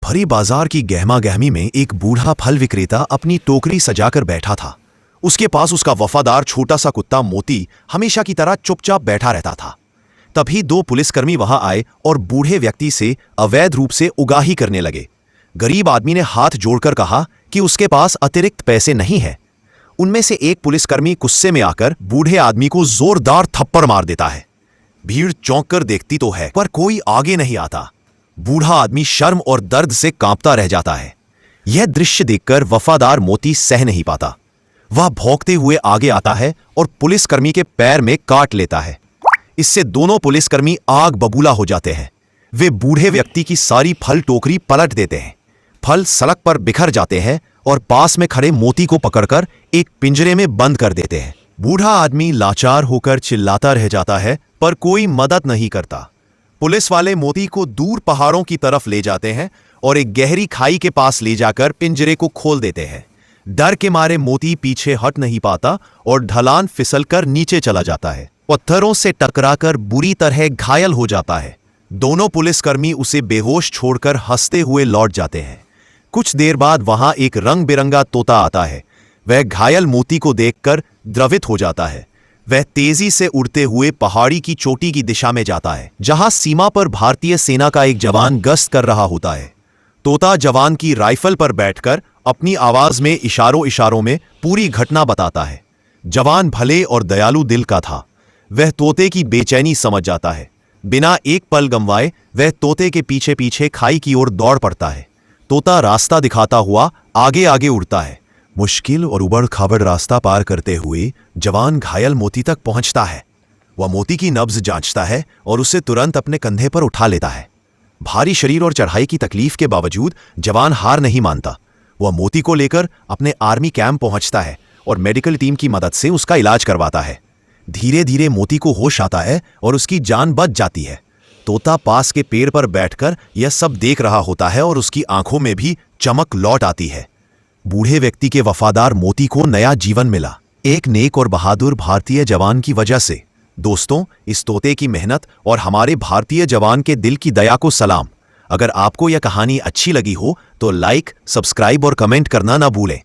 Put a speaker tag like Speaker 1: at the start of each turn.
Speaker 1: भरी बाजार की गहमा गहमी में एक बूढ़ा फल विक्रेता अपनी टोकरी सजाकर बैठा था। उसके पास उसका वफादार छोटा सा कुत्ता मोती हमेशा की तरह चुपचाप बैठा रहता था। तभी दो पुलिसकर्मी वहां आए और बूढ़े व्यक्ति से अवैध रूप से उगाही करने लगे। गरीब आदमी ने हाथ जोड़कर कहा कि उसके पास अतिरिक्त पैसे नहीं है। उनमें से एक पुलिसकर्मी गुस्से में आकर बूढ़े आदमी को जोरदार थप्पड़ मार देता है। भीड़ चौंक कर देखती तो है, पर कोई आगे नहीं आता। बूढ़ा आदमी शर्म और दर्द से कांपता रह जाता है। यह दृश्य देखकर वफादार मोती सह नहीं पाता। वह भौंकते हुए आगे आता है और पुलिसकर्मी के पैर में काट लेता है। इससे दोनों पुलिसकर्मी आग बबूला हो जाते हैं। वे बूढ़े व्यक्ति की सारी फल टोकरी पलट देते हैं। फल सड़क पर बिखर जाते हैं और पास में खड़े मोती को पकड़कर एक पिंजरे में बंद कर देते हैं। बूढ़ा आदमी लाचार होकर चिल्लाता रह जाता है, पर कोई मदद नहीं करता। पुलिस वाले मोती को दूर पहाड़ों की तरफ ले जाते हैं और एक गहरी खाई के पास ले जाकर पिंजरे को खोल देते हैं। डर के मारे मोती पीछे हट नहीं पाता और ढलान फिसलकर नीचे चला जाता है। पत्थरों से टकराकर बुरी तरह घायल हो जाता है। दोनों पुलिसकर्मी उसे बेहोश छोड़कर हंसते हुए लौट जाते हैं। कुछ देर बाद वहां एक रंग बिरंगा तोता आता है। वह घायल मोती को देखकर द्रवित हो जाता है। वह तेजी से उड़ते हुए पहाड़ी की चोटी की दिशा में जाता है, जहां सीमा पर भारतीय सेना का एक जवान गश्त कर रहा होता है। तोता जवान की राइफल पर बैठकर अपनी आवाज में इशारों इशारों में पूरी घटना बताता है। जवान भले और दयालु दिल का था। वह तोते की बेचैनी समझ जाता है। बिना एक पल गंवाए वह तोते के पीछे पीछे खाई की ओर दौड़ पड़ता है। तोता रास्ता दिखाता हुआ आगे आगे उड़ता है। मुश्किल और उबड़ खाबड़ रास्ता पार करते हुए जवान घायल मोती तक पहुंचता है। वह मोती की नब्ज जांचता है और उसे तुरंत अपने कंधे पर उठा लेता है। भारी शरीर और चढ़ाई की तकलीफ के बावजूद जवान हार नहीं मानता। वह मोती को लेकर अपने आर्मी कैंप पहुंचता है और मेडिकल टीम की मदद से उसका इलाज करवाता है। धीरे धीरे मोती को होश आता है और उसकी जान बच जाती है। तोता पास के पेड़ पर बैठकर यह सब देख रहा होता है और उसकी आंखों में भी चमक लौट आती है। बूढ़े व्यक्ति के वफादार मोती को नया जीवन मिला, एक नेक और बहादुर भारतीय जवान की वजह से। दोस्तों, इस तोते की मेहनत और हमारे भारतीय जवान के दिल की दया को सलाम। अगर आपको यह कहानी अच्छी लगी हो तो लाइक, सब्सक्राइब और कमेंट करना ना भूलें।